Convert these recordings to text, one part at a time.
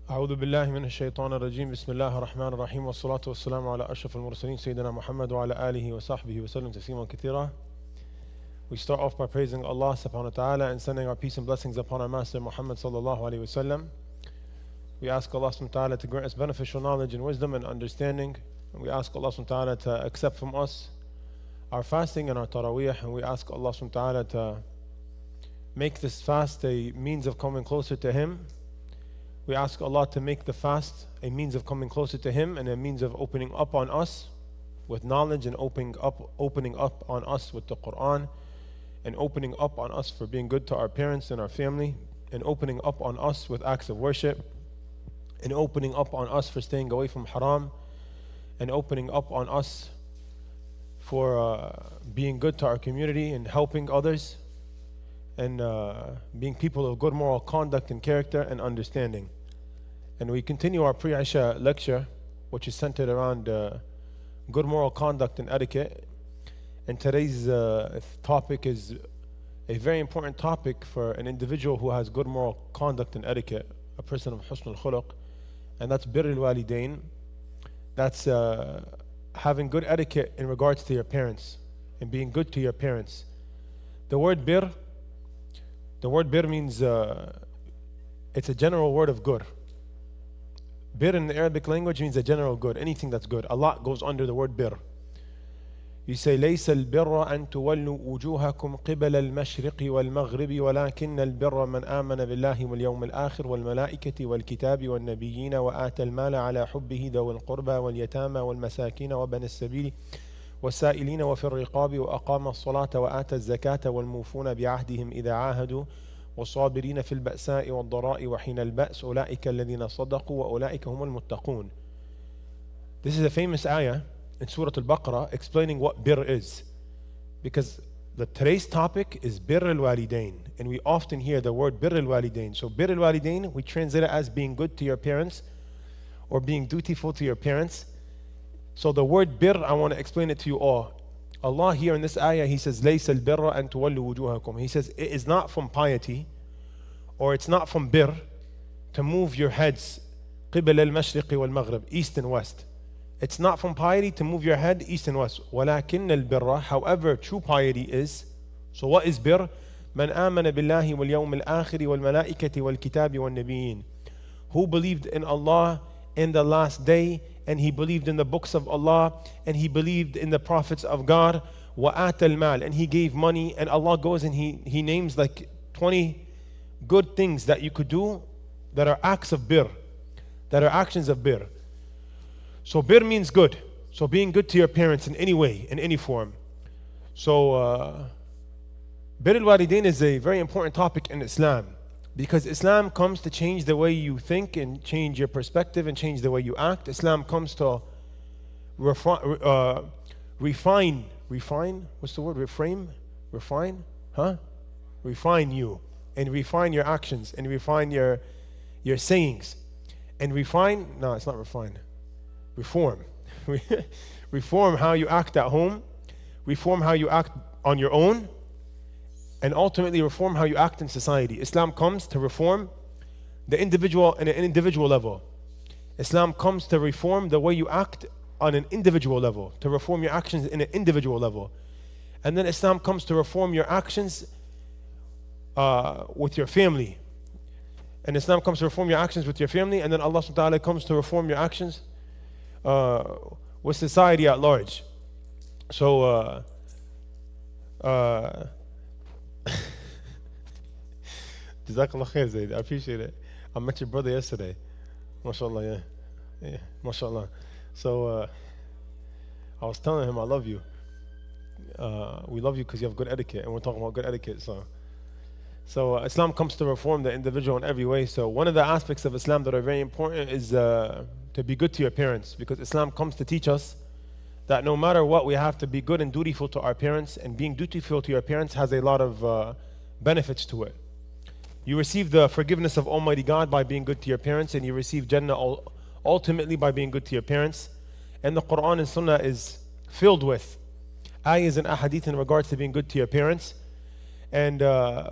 أعوذ بالله من الشيطان الرجيم بسم الله الرحمن الرحيم والصلاة والسلام على أشرف المرسلين سيدنا محمد وعلى آله وصحبه وسلم تسليما كثيرا. We start off by praising Allah subhanahu wa ta'ala and sending our peace and blessings upon our Master Muhammad sallallahu alayhi wa sallam. We ask Allah subhanahu wa ta'ala to grant us beneficial knowledge and wisdom and understanding. And we ask Allah subhanahu wa ta'ala to accept from us our fasting and our taraweeh. And we ask Allah subhanahu wa ta'ala to make this fast a means of coming closer to Him. We ask Allah to make the fast a means of coming closer to Him and a means of opening up on us with knowledge and opening up on us with the Quran and opening up on us for being good to our parents and our family and opening up on us with acts of worship and opening up on us for staying away from haram and opening up on us for being good to our community and helping others and being people of good moral conduct and character and understanding. And we continue our pre-Isha lecture, which is centered around good moral conduct and etiquette. And today's topic is a very important topic for an individual who has good moral conduct and etiquette, a person of husn al-khuluq, and that's birr al-walidain. That's having good etiquette in regards to your parents and being good to your parents. The word birr means, it's a general word of good. Bir in the Arabic language means a general good, anything that's good. A lot goes under the word bir. You say, ليس البر أن تولوا وجوهكم قبل المشرق والمغرب ولكن البر من آمن بالله واليوم الآخر والملائكة والكتاب والنبيين وآتى المال على حبه ذوي القربى واليتامى والمساكين وبن السبيل والسائلين وفي الرقاب وأقام الصلاة وآتى الزكاة والموفون بعهدهم إذا عاهدوا والصابرين في البأساء والضراء وحين البأس أولئك الذين صدقوا وأولئك هم المتقون. This is a famous ayah in Surah Al-Baqarah explaining what birr is. Because today's topic is birr al-walidain. And we often hear the word birr al-walidain. So birr al-walidain, we translate it as being good to your parents or being dutiful to your parents. So the word birr, I want to explain it to you all. Allah here in this ayah, He says, لَيْسَ الْبِرَّ أَن تُوَلُّوا وُجُوهَكُمْ. He says, it is not from piety, or it's not from birr, to move your heads قِبَلَ الْمَشْرِقِ وَالْمَغْرِبِ, east and west. It's not from piety to move your head east and west. وَلَكِنَّ الْبِرَّ, however, true piety is, so what is birr? مَنْ آمَنَ بِاللَّهِ وَالْيَوْمِ الْآخِرِ وَالْمَلَائِكَةِ وَالْكِتَابِ وَالنَّبِيِّينَ. Who believed in Allah in the last day, and he believed in the books of Allah, and he believed in the prophets of God. وَآتَ الْمَالِ, and he gave money. And Allah goes and he names like 20 good things that you could do that are acts of birr, that are actions of birr. So birr means good. So being good to your parents in any way, in any form. So birr al-walidain is a very important topic in Islam, because Islam comes to change the way you think and change your perspective and change the way you act. Islam comes to refine, what's the word? Refine? Refine you, and refine your actions, and refine your sayings. And refine, no, it's not refine. Reform. Reform how you act at home, reform how you act on your own, and ultimately reform how you act in society. Islam comes to reform the individual on an individual level. Islam comes to reform the way you act on an individual level, to reform your actions in an individual level. And then Islam comes to reform your actions with your family. And Islam comes to reform your actions with your family, and then Allah subhanahu wa ta'ala comes to reform your actions with society at large. So Jazakallah khair, Zayd. I appreciate it. I met your brother yesterday. MashaAllah, yeah. MashaAllah. So I was telling him I love you. We love you because you have good etiquette, and we're talking about good etiquette. So Islam comes to reform the individual in every way. So one of the aspects of Islam that are very important is to be good to your parents, because Islam comes to teach us that no matter what, we have to be good and dutiful to our parents, and being dutiful to your parents has a lot of benefits to it. You receive the forgiveness of Almighty God by being good to your parents, and you receive Jannah ultimately by being good to your parents. And the Quran and Sunnah is filled with ayahs and ahadith in regards to being good to your parents. And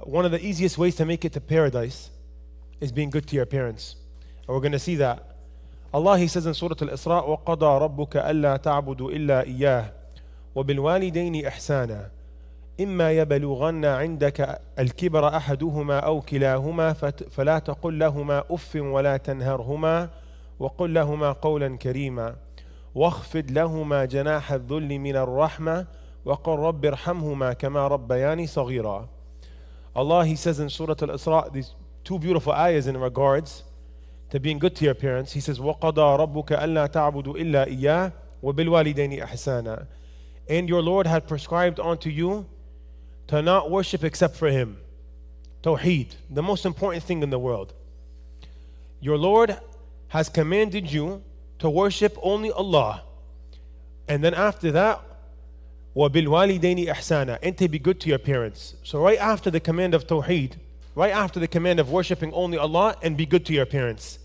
one of the easiest ways to make it to paradise is being good to your parents. And we're going to see that. Allah, He says in Surah Al-Isra, وَقَضَى رَبُّكَ أَلَّا تَعْبُدُوا إِلَّا إِيَّاهُ وَبِالْوَالِدَيْنِ إِحْسَانًا إِمَّا يَبْلُغَنَّ عِندَكَ الْكِبَرَ أَحَدُهُمَا أَوْ كِلَاهُمَا فَلَا تَقُل لَّهُمَا أُفٍّ وَلَا تَنْهَرْهُمَا وَقُل لَّهُمَا قَوْلًا كَرِيمًا واخفض لهما جناح الذل من الرحمة وقل رب ارحمهما كما ربياني صغيرا. Allah, He says in Surah Al-Isra, these two beautiful ayahs in regards to being good to your parents. He says, وَقَضَى رَبُّكَ أَلَّا تَعْبُدُوا إِلَّا إِيَّاهُ وَبِالْوَالِدَيْنِ إِحْسَانًا. And your Lord had prescribed unto you to not worship except for Him. Tawheed, the most important thing in the world. Your Lord has commanded you to worship only Allah. And then after that, وَبِالْوَالِدَيْنِ إِحْسَانًا, and to be good to your parents. So right after the command of Tawheed, right after the command of worshiping only Allah, and be good to your parents.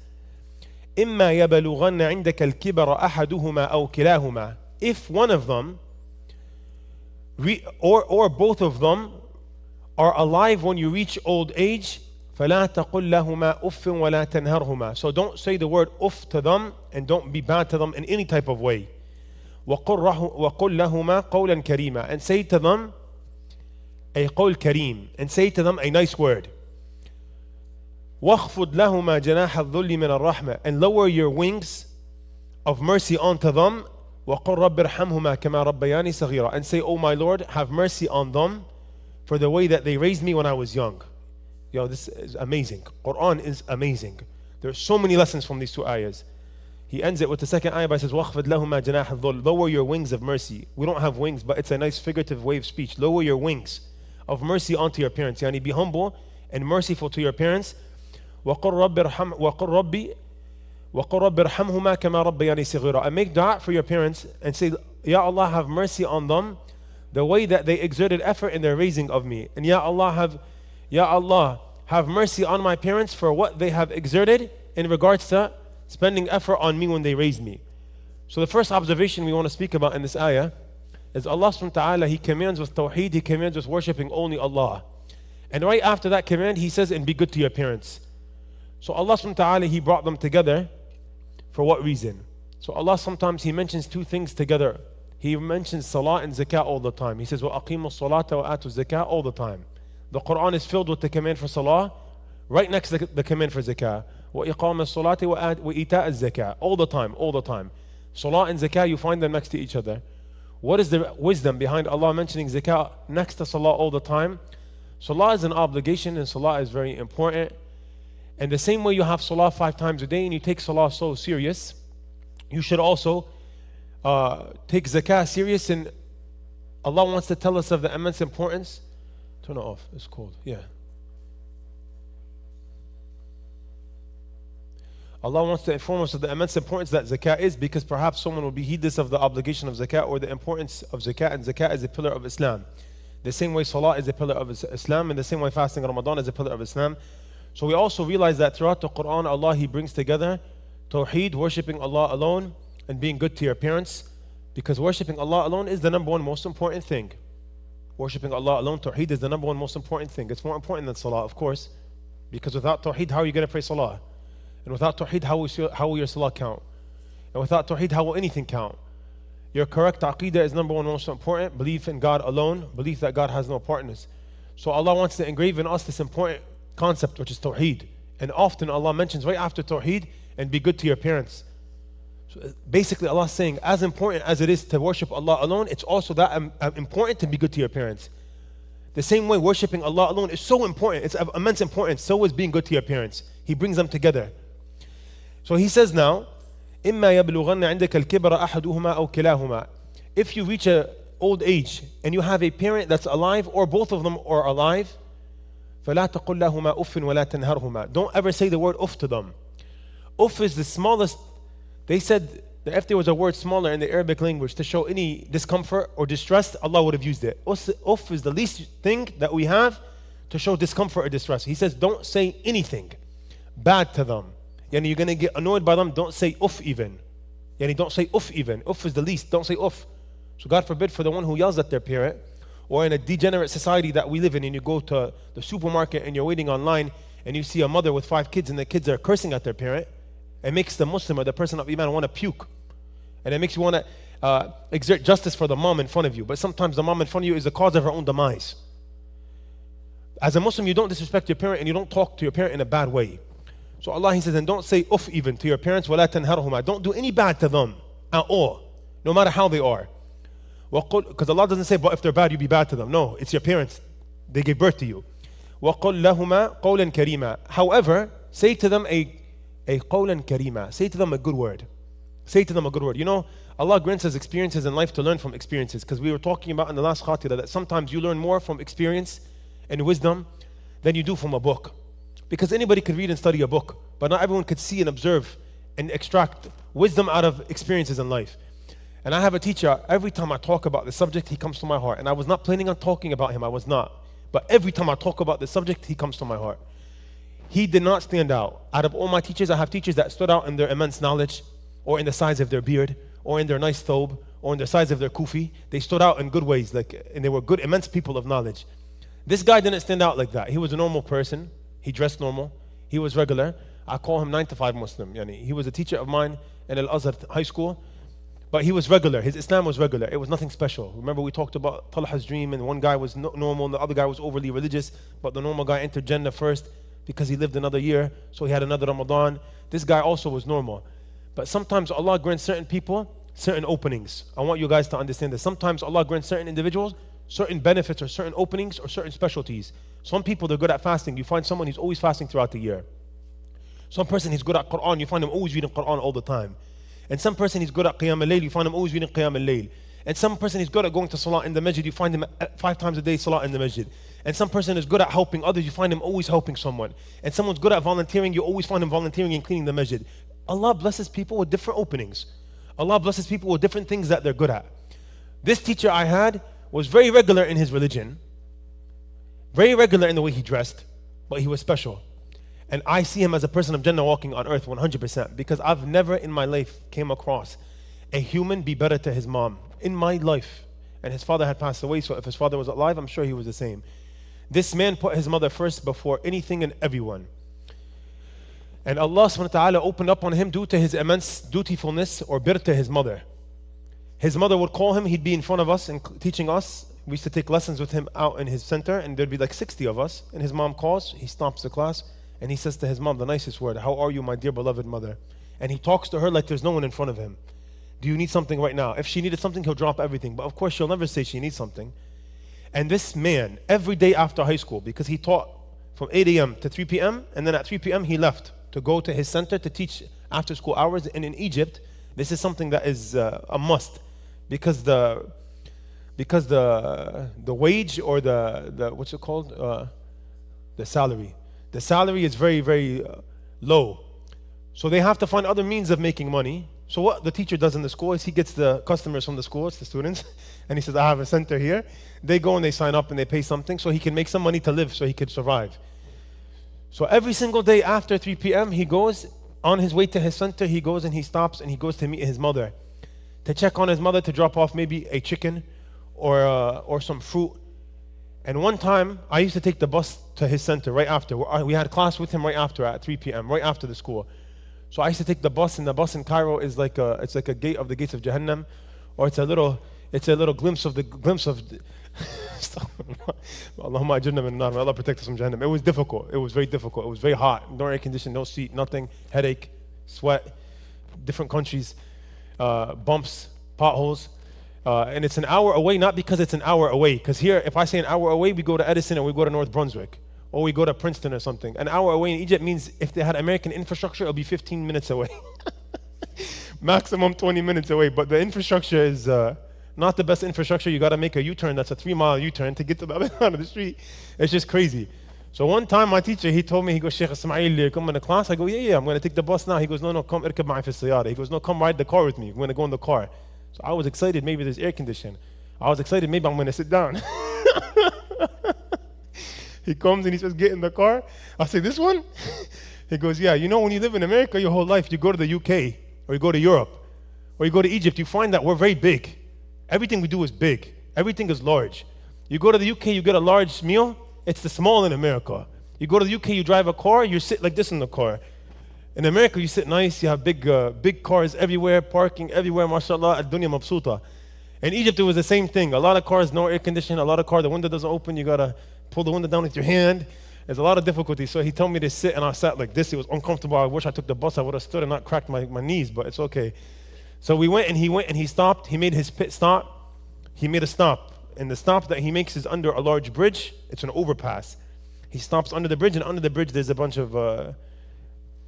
إِمَّا يَبَلُغَنَّ عِنْدَكَ الْكِبَرَ أَحَدُهُمَا أَوْ كِلَاهُمَا. If one of them, or both of them, are alive when you reach old age, فَلَا تَقُلْ لَهُمَا أُفٍّ وَلَا تَنْهَرْهُمَا. So don't say the word uff to them, and don't be bad to them in any type of way. وَقُلْ لَهُمَا قَوْلًا كَرِيمًا, and say to them a qawl kareem, and say to them a nice word. وَاخْفُضْ لَهُمَا جَنَاحَ الذُّلِّ مِنَ الرَّحْمَةِ, and lower your wings of mercy onto them. وَقُلْ رَبِّ ارْحَمْهُمَا كَمَا رَبَّيَانِي صَغِيرًا, and say, oh my Lord, have mercy on them for the way that they raised me when I was young. Yo, this is amazing. Quran is amazing. There's so many lessons from these two ayahs. He ends it with the second ayah by says, وَاخْفِضْ لَهُمَا جَنَاحَ الذُّلِّ, lower your wings of mercy. We don't have wings, but it's a nice figurative way of speech. Lower your wings of mercy onto your parents. Yani be humble and merciful to your parents. وَقُلْ رَبِّ ارْحَمْهُمَا كَمَا رَبَّيَانِي صِغِيرًا, and make dua for your parents and say, Ya Allah, have mercy on them the way that they exerted effort in their raising of me. And Ya Allah, have mercy on my parents for what they have exerted in regards to spending effort on me when they raised me. So the first observation we want to speak about in this ayah is Allah subhanahu wa ta'ala, He commands with tawheed, He commands with worshipping only Allah. And right after that command, He says, and be good to your parents. So Allah subhanahu wa ta'ala, He brought them together for what reason? So Allah sometimes He mentions two things together. He mentions salah and zakah all the time. He says, وَأَقِيمُوا الصَّلَاةَ وَآتُوا الزَّكَاةَ all the time. The Quran is filled with the command for salah, right next to the command for zakah. وَإِقَامَ الصَّلَاةِ وَإِيتَاءَ الزَّكَاةِ all the time, all the time. Salah and zakah, you find them next to each other. What is the wisdom behind Allah mentioning zakah next to salah all the time? Salah is an obligation, and salah is very important. And the same way you have salah 5 times a day and you take salah so serious, you should also take zakah serious. And Allah wants to tell us of the immense importance. Turn it off, it's cold, yeah. Allah wants to inform us of the immense importance that zakah is, because perhaps someone will be heedless of the obligation of zakah or the importance of zakah, and zakah is a pillar of Islam. The same way salah is a pillar of Islam, and the same way fasting Ramadan is a pillar of Islam. So we also realize that throughout the Quran, Allah, He brings together tawheed, worshipping Allah alone, and being good to your parents, because worshipping Allah alone is the number one most important thing. Worshipping Allah alone, tawheed, is the number one most important thing. It's more important than salah, of course, because without tawheed, how are you going to pray salah? And without tawheed, how will your salah count? And without tawheed, how will anything count? Your correct aqeedah is number one most important. Belief in God alone, belief that God has no partners. So Allah wants to engrave in us this important concept, which is tawheed. And often Allah mentions right after tawheed, and be good to your parents. So basically Allah is saying, as important as it is to worship Allah alone, it's also that important to be good to your parents. The same way worshipping Allah alone is so important, it's of immense importance, so is being good to your parents. He brings them together. So He says now, إِمَّا يَبْلُغَنَّ عِنْدَكَ الْكِبَرَ أَحَدُهُمَا أَوْ كِلَاهُمَا. If you reach an old age and you have a parent that's alive, or both of them are alive, فَلَا تَقُلْ لَهُمَا أُفٍّ وَلَا تَنْهَرْهُمَا. Don't ever say the word uff to them. Uff is the smallest. They said that if there was a word smaller in the Arabic language to show any discomfort or distress, Allah would have used it. Uff is the least thing that we have to show discomfort or distress. He says, don't say anything bad to them. Yani you're going to get annoyed by them, don't say uff even. Yani don't say uff even. Uff is the least, don't say uff. So God forbid for the one who yells at their parent, or in a degenerate society that we live in, and you go to the supermarket and you're waiting online and you see a mother with 5 kids and the kids are cursing at their parent, It makes the Muslim or the person of Iman want to puke. And it makes you want to exert justice for the mom in front of you. But sometimes the mom in front of you is the cause of her own demise. As a Muslim, you don't disrespect your parent and you don't talk to your parent in a bad way. So Allah, He says, and don't say uff even to your parents. وَلَا تَنْهَرْهُمَا. Don't do any bad to them at all, no matter how they are. Because Allah doesn't say, but if they're bad, you be bad to them. No, it's your parents. They gave birth to you. وَقُلْ لَهُمَا قَوْلًا كَرِيمًا. However, say to them a قَوْلًا كَرِيمًا. Say to them a good word. Say to them a good word. You know, Allah grants us experiences in life to learn from experiences. Because we were talking about in the last khatira that sometimes you learn more from experience and wisdom than you do from a book. Because anybody could read and study a book, but not everyone could see and observe and extract wisdom out of experiences in life. And I have a teacher, every time I talk about the subject, he comes to my heart. And I was not planning on talking about him, I was not. But every time I talk about the subject, he comes to my heart. He did not stand out. Out of all my teachers, I have teachers that stood out in their immense knowledge, or in the size of their beard, or in their nice thobe, or in the size of their kufi. They stood out in good ways, and they were good, immense people of knowledge. This guy didn't stand out like that. He was a normal person. He dressed normal. He was regular. I call him 9 to 5 Muslim. He was a teacher of mine in Al-Azhar high school. But he was regular. His Islam was regular. It was nothing special. Remember we talked about Talha's dream, and one guy was normal and the other guy was overly religious, but the normal guy entered Jannah first because he lived another year, so he had another Ramadan. This guy also was normal. But sometimes Allah grants certain people certain openings. I want you guys to understand this. Sometimes Allah grants certain individuals certain benefits or certain openings or certain specialties. Some people, they're good at fasting. You find someone who's always fasting throughout the year. Some person he's good at Quran, you find him always reading Quran all the time. And some person he's good at Qiyam al-Layl, you find him always reading Qiyam al-Layl. And some person he's good at going to Salah in the Masjid, you find him 5 times a day Salah in the Masjid. And some person is good at helping others, you find him always helping someone. And someone's good at volunteering, you always find him volunteering and cleaning the Masjid. Allah blesses people with different openings. Allah blesses people with different things that they're good at. This teacher I had was very regular in his religion, very regular in the way he dressed, but he was special. And I see him as a person of Jannah walking on earth 100%, because I've never in my life came across a human be better to his mom in my life. And his father had passed away, so if his father was alive, I'm sure he was the same. This man put his mother first before anything and everyone. And Allah subhanahu wa ta'ala opened up on him due to his immense dutifulness or bir to his mother. His mother would call him, he'd be in front of us and teaching us. We used to take lessons with him out in his center, and there'd be like 60 of us. And his mom calls, he stops the class, and he says to his mom the nicest word, "How are you, my dear beloved mother?" And he talks to her like there's no one in front of him. "Do you need something right now?" If she needed something, he'll drop everything. But of course, she'll never say she needs something. And this man, every day after high school, because he taught from 8 a.m. to 3 p.m., and then at 3 p.m. he left to go to his center to teach after school hours. And in Egypt, this is something that is a must, because the wage, or the what's it called, the salary is very, very low. So they have to find other means of making money. So what the teacher does in the school is he gets the customers from the school, it's the students, and he says, "I have a center here." They go and they sign up and they pay something so he can make some money to live, so he could survive. So every single day after 3 p.m. he goes on his way to his center, he goes and he stops and he goes to meet his mother, to check on his mother, to drop off maybe a chicken or some fruit. And one time, I used to take the bus to his center right after. We had class with him right after at 3 p.m., right after the school. So I used to take the bus, and the bus in Cairo is like it's like a gate of the gates of Jahannam, or it's a little glimpse of Allahumma ajirna min nar, Allah protect us from Jahannam. It was difficult. It was very difficult. It was very hot. No air conditioning, no seat, nothing. Headache, sweat, different countries, bumps, potholes. And it's an hour away, not because it's an hour away. Because here, if I say an hour away, we go to Edison or we go to North Brunswick. Or we go to Princeton or something. An hour away in Egypt means if they had American infrastructure, it'll be 15 minutes away. Maximum 20 minutes away. But the infrastructure is not the best infrastructure. You got to make a U-turn. That's a 3-mile U-turn to get to the other side of the street. It's just crazy. So one time my teacher, he told me, he goes, "Shaykh Ismail, come in the class?" I go, yeah, I'm going to take the bus now. He goes, no, come irkab ma'i fi siyara. He goes, no, come ride the car with me. I'm going to go in the car. So I was excited, maybe there's air conditioning. I was excited, maybe I'm going to sit down. He comes and he says, "Get in the car." I say, "This one?" He goes, "Yeah, you know, when you live in America your whole life, you go to the UK, or you go to Europe, or you go to Egypt, you find that we're very big. Everything we do is big. Everything is large. You go to the UK, you get a large meal, it's the small in America. You go to the UK, you drive a car, you sit like this in the car. In America, you sit nice, you have big cars everywhere, parking everywhere, mashallah, ad-dunya mabsuta. In Egypt, it was the same thing. A lot of cars, no air conditioning, a lot of cars, the window doesn't open, you gotta pull the window down with your hand. There's a lot of difficulty. So he told me to sit, and I sat like this. It was uncomfortable. I wish I took the bus. I would have stood and not cracked my knees, but it's okay. So we went, and he stopped. He made his pit stop. He made a stop. And the stop that he makes is under a large bridge. It's an overpass. He stops under the bridge, and under the bridge there's a bunch of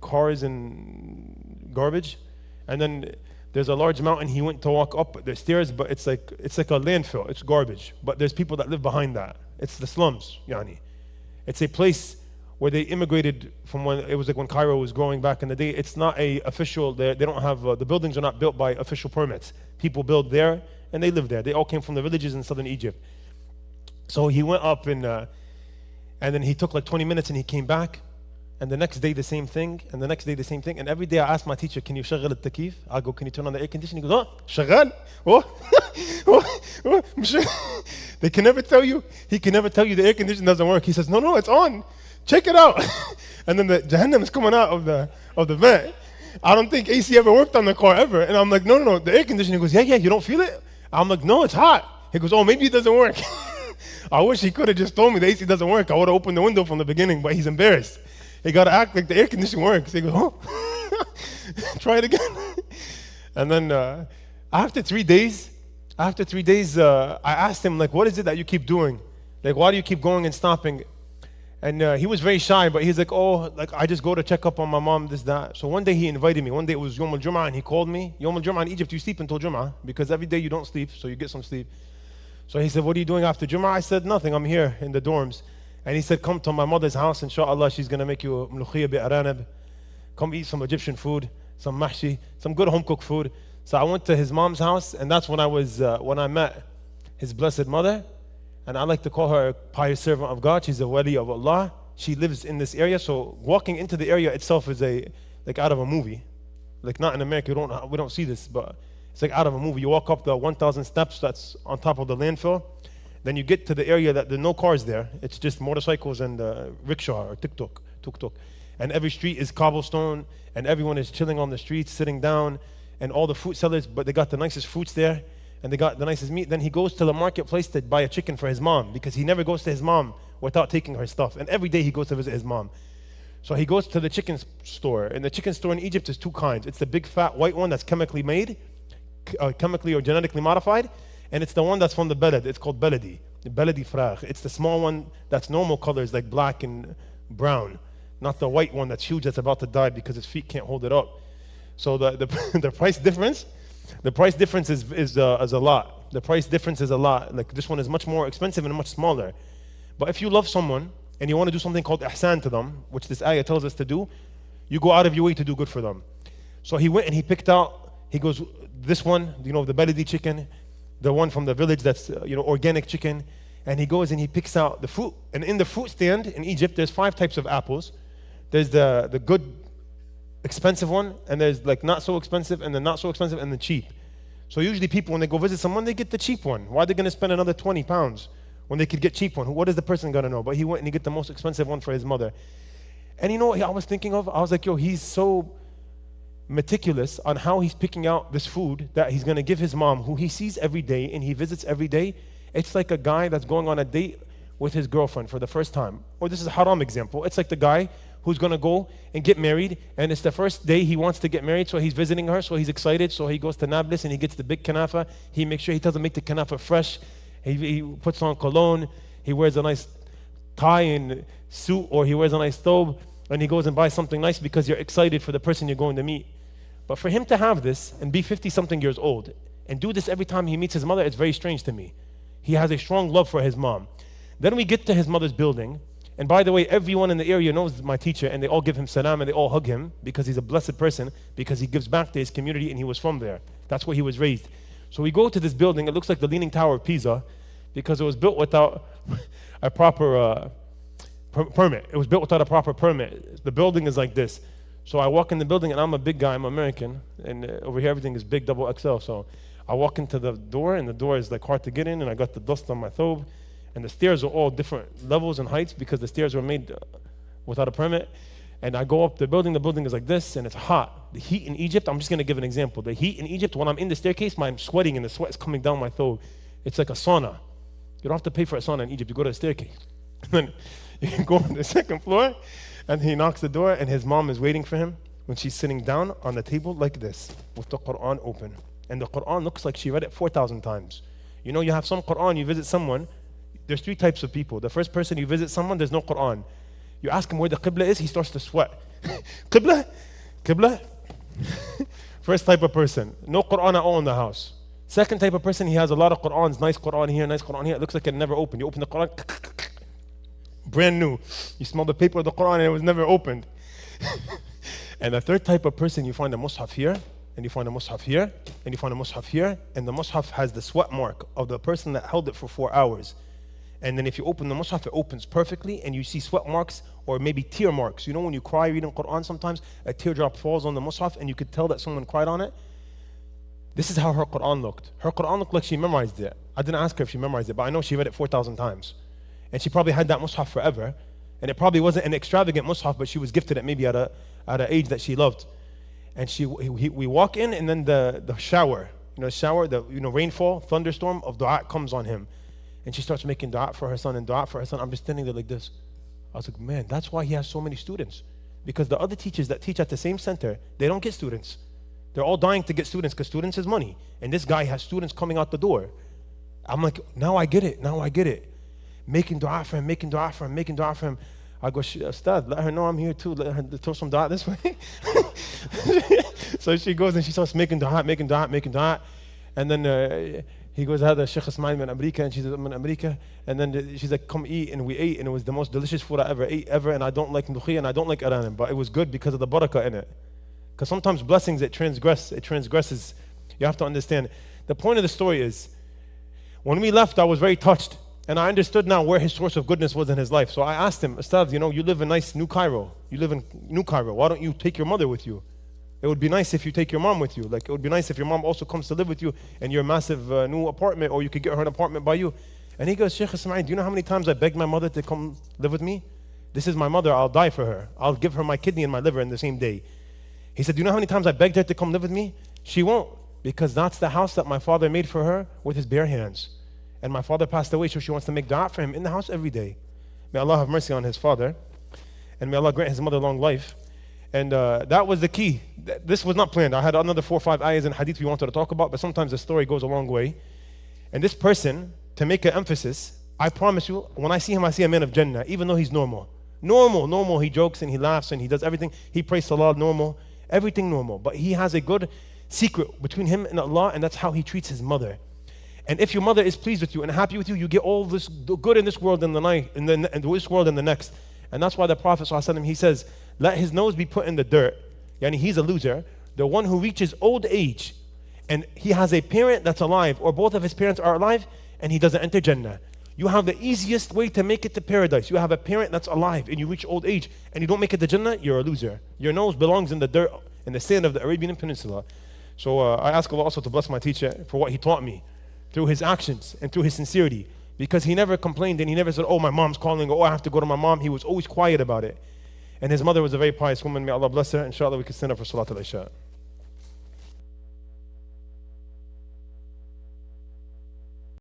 cars and garbage. And then there's a large mountain. He went to walk up the stairs, but it's like a landfill. It's garbage. But there's people that live behind that. It's the slums, yani. It's a place where they immigrated from when it was like when Cairo was growing back in the day. It's not a official. They don't have the buildings are not built by official permits. People build there and they live there. They all came from the villages in southern Egypt. So he went up and then he took like 20 minutes and he came back. And the next day the same thing, and the next day the same thing. And every day I ask my teacher, can you shaghl al-takif? I go, can you turn on the air conditioning? He goes, oh, shaghl? Oh. They can never tell you, he can never tell you the air conditioning doesn't work. He says, no, it's on. Check it out. And then the Jahannam is coming out of the vent. I don't think AC ever worked on the car ever. And I'm like, no, the air conditioning. He goes, yeah, you don't feel it? I'm like, no, it's hot. He goes, oh, maybe it doesn't work. I wish he could have just told me the AC doesn't work. I would have opened the window from the beginning, but he's embarrassed. He got to act like the air conditioning works. He goes, oh, try it again. And then after 3 days, I asked him, like, what is it that you keep doing? Like, why do you keep going and stopping? And he was very shy, but he's like, oh, like, I just go to check up on my mom, this, that. So one day he invited me. One day it was Yom al-Jum'ah, and he called me. Yom al-Jum'ah in Egypt, you sleep until Jum'ah, because every day you don't sleep, so you get some sleep. So he said, what are you doing after Jum'ah? I said, nothing, I'm here in the dorms. And he said, come to my mother's house, inshallah, she's going to make you mlukhiyya bi-aranab. Come eat some Egyptian food, some mahshi, some good home-cooked food. So I went to his mom's house, and that's when I met his blessed mother. And I like to call her a pious servant of God. She's a wali of Allah. She lives in this area, so walking into the area itself is like out of a movie. Like not in America, we don't see this, but it's like out of a movie. You walk up the 1,000 steps that's on top of the landfill. Then you get to the area that there are no cars there. It's just motorcycles and rickshaw or tuk-tuk. And every street is cobblestone, and everyone is chilling on the streets, sitting down, and all the fruit sellers, but they got the nicest fruits there, and they got the nicest meat. Then he goes to the marketplace to buy a chicken for his mom, because he never goes to his mom without taking her stuff. And every day he goes to visit his mom. So he goes to the chicken store, and the chicken store in Egypt is two kinds. It's the big fat white one that's chemically made, chemically or genetically modified, and it's the one that's from the beled. It's called beledi fragh. It's the small one that's normal colors like black and brown, not the white one that's huge that's about to die because his feet can't hold it up. So the price difference is a lot. The price difference is a lot. Like this one is much more expensive and much smaller. But if you love someone and you want to do something called ihsan to them, which this ayah tells us to do, you go out of your way to do good for them. So he went and he picked out, he goes, this one, the beledi chicken, the one from the village that's organic chicken, and he goes and he picks out the fruit. And in the fruit stand in Egypt, there's 5 types of apples. There's the good, expensive one, and there's like not so expensive, and the not so expensive, and the cheap. So usually people, when they go visit someone, they get the cheap one. Why are they going to spend another 20 pounds when they could get cheap one? What is the person going to know? But he went and he get the most expensive one for his mother. And you know what I was thinking of? I was like, he's so meticulous on how he's picking out this food that he's going to give his mom, who he sees every day and he visits every day. It's like a guy that's going on a date with his girlfriend for the first time. Or this is a haram example. It's like the guy who's going to go and get married, and it's the first day he wants to get married, so he's visiting her, so he's excited, so he goes to Nablus and he gets the big kanafa. He makes sure he doesn't make the kanafa fresh. He puts on cologne. He wears a nice tie and suit, or he wears a nice thobe, and he goes and buys something nice because you're excited for the person you're going to meet. But for him to have this and be 50-something years old and do this every time he meets his mother, it's very strange to me. He has a strong love for his mom. Then we get to his mother's building. And by the way, everyone in the area knows my teacher, and they all give him salam and they all hug him because he's a blessed person, because he gives back to his community and he was from there. That's where he was raised. So we go to this building. It looks like the Leaning Tower of Pisa because it was built without a proper permit. It was built without a proper permit. The building is like this. So I walk in the building, and I'm a big guy, I'm American, and over here everything is big, double XL. So I walk into the door, and the door is like hard to get in, and I got the dust on my thobe, and the stairs are all different levels and heights because the stairs were made without a permit. And I go up the building is like this, and it's hot. The heat in Egypt, I'm just gonna give an example. The heat in Egypt, when I'm in the staircase, I'm sweating and the sweat is coming down my throat. It's like a sauna. You don't have to pay for a sauna in Egypt, you go to the staircase. And then you go on the second floor, and he knocks the door, and his mom is waiting for him when she's sitting down on the table like this, with the Quran open. And the Quran looks like she read it 4,000 times. You know, you have some Quran, you visit someone, there's 3 types of people. The first person, you visit someone, there's no Quran. You ask him where the Qibla is, he starts to sweat. Qibla? Qibla? First type of person, no Quran at all in the house. Second type of person, he has a lot of Qurans, nice Quran here, nice Quran here. It looks like it never opened. You open the Quran, brand new. You smell the paper of the Quran and it was never opened. And the third type of person, you find a Mus'haf here, and you find a Mus'haf here, and you find a Mus'haf here, and the Mus'haf has the sweat mark of the person that held it for 4 hours. And then if you open the Mus'haf, it opens perfectly, and you see sweat marks or maybe tear marks. You know when you cry reading Quran sometimes, a teardrop falls on the Mus'haf and you could tell that someone cried on it? This is how her Quran looked. Her Quran looked like she memorized it. I didn't ask her if she memorized it, but I know she read it 4,000 times. And she probably had that Mus'haf forever. And it probably wasn't an extravagant Mus'haf, but she was gifted it maybe at an age that she loved. And we walk in, and then the shower, rainfall, thunderstorm of dua comes on him. And she starts making dua for her son and dua for her son. I'm just standing there like this. I was like, man, that's why he has so many students. Because the other teachers that teach at the same center, they don't get students. They're all dying to get students because students is money. And this guy has students coming out the door. I'm like, now I get it, now I get it. Making dua for him, making dua for him, making dua for him. I go, Ustad, let her know I'm here too. Let her throw some dua this way. So she goes and she starts making dua, making dua, making dua. And then he goes, هذا Shaykh Ismail من أمريكا, and she's من أمريكا. And then she's like, come eat, and we ate, and it was the most delicious food I ever ate ever. And I don't like mlukhiyah and I don't like aranim, but it was good because of the barakah in it. Because sometimes blessings, it transgresses. You have to understand. The point of the story is, when we left, I was very touched. And I understood now where his source of goodness was in his life. So I asked him, Ustad, you live in nice New Cairo. You live in New Cairo. Why don't you take your mother with you? It would be nice if you take your mom with you. Like, it would be nice if your mom also comes to live with you in your massive new apartment, or you could get her an apartment by you. And he goes, Shaykh Ismail, do you know how many times I begged my mother to come live with me? This is my mother. I'll die for her. I'll give her my kidney and my liver in the same day. He said, do you know how many times I begged her to come live with me? She won't, because that's the house that my father made for her with his bare hands. And my father passed away, so she wants to make dua for him in the house every day. May Allah have mercy on his father, and may Allah grant his mother long life. And that was the key. This was not planned. I had another 4 or 5 ayahs in hadith we wanted to talk about, but sometimes the story goes a long way. And this person, to make an emphasis, I promise you, when I see him, I see a man of Jannah, even though he's normal. Normal. He jokes and he laughs and he does everything. He prays salah, normal. Everything normal. But he has a good secret between him and Allah, and that's how he treats his mother. And if your mother is pleased with you and happy with you, you get all this good in this world and this world and the next. And that's why the Prophet ﷺ, he says, let his nose be put in the dirt. Yani he's a loser. The one who reaches old age and he has a parent that's alive, or both of his parents are alive, and he doesn't enter Jannah. You have the easiest way to make it to paradise. You have a parent that's alive and you reach old age and you don't make it to Jannah, you're a loser. Your nose belongs in the dirt, in the sand of the Arabian Peninsula. So I ask Allah also to bless my teacher for what he taught me, through his actions and through his sincerity, because he never complained and he never said, oh, my mom's calling, or oh, I have to go to my mom. He was always quiet about it. And his mother was a very pious woman. May Allah bless her. Inshallah, we can stand up for Salat al-Isha.